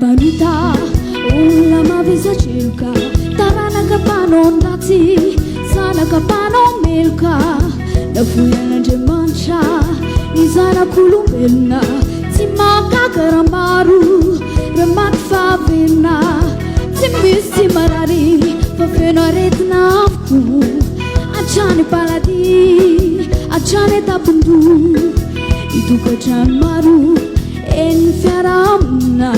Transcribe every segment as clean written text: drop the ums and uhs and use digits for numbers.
Panuta, ulama visa chilka, tarana kapano ndati, sana kapano milka, nafuyana jemancha, nizana kulubelna, timaka karamaru, remat favena, timbisi marari, fafeno retnafku, achane paladi, achane tapundu, itu kacan maru, en fiaramna.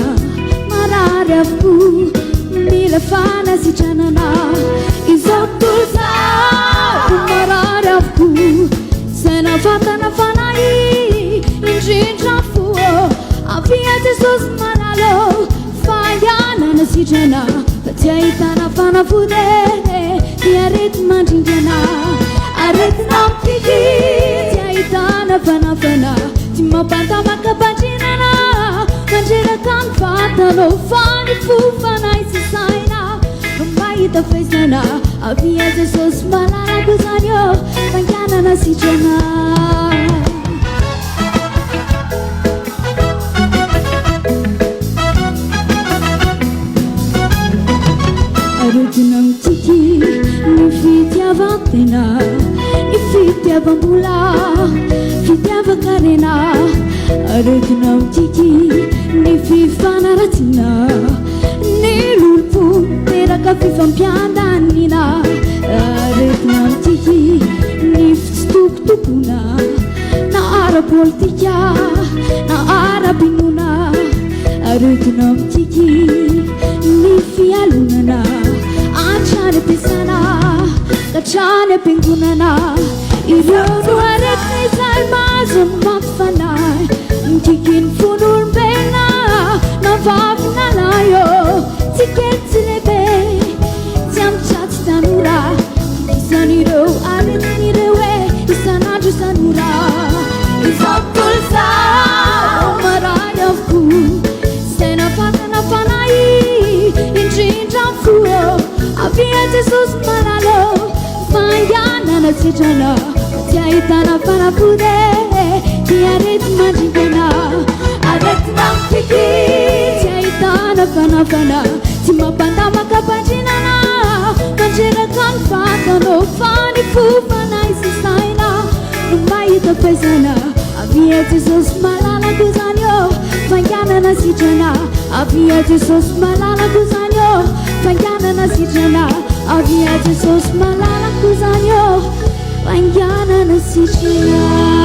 Mararafu, milafana si chanana, izotulsa, mararafu, sena fatana fanai, injinjafu, avia tesos manalo, fayana na si chana, patiaitana fana fude, tiarit manjinjana, arit nampiki, tiaitana fana fana, timapanta makapajinana. Manjera kan fatalo fani fufana isaina Rumbai ta faisana Avia Jesus malala kuzanyo Mañana na si jana Arutinam tiki Nifitia vantena Nifitia bambula Fitia vakarena Arutinam tiki Nififana ratina Nilulpu Tera kafifam piandanina Aretnam tiki Nifstuktukuna Na arapolitika Na arabinuna Aretnam tiki Nifialunana Achane pisana Kachane pingunana Irodu aretne salmazo mafanai Tikin funul bena Mavavna layo Tiket silebe Tiam chat tanura Isaniro alinire Isanaju sanura Isapulsa Marayavku Sena fatana fanai Injinja fuo Avia Jesus manalo Fayana na sijana Tiaitana fana fude Tiarit majibena Aret nampiki Tiaitana fana fana Timapanda makapajinana Manjera kan fatano Fani fufana isisaina Numai ta pesana Avia Jesus malala kuzanyo Fayana na sijana Avia Jesus malala kuzanyo Fayana na sijana Avia Jesus malala kuzanyo Fayana na sijana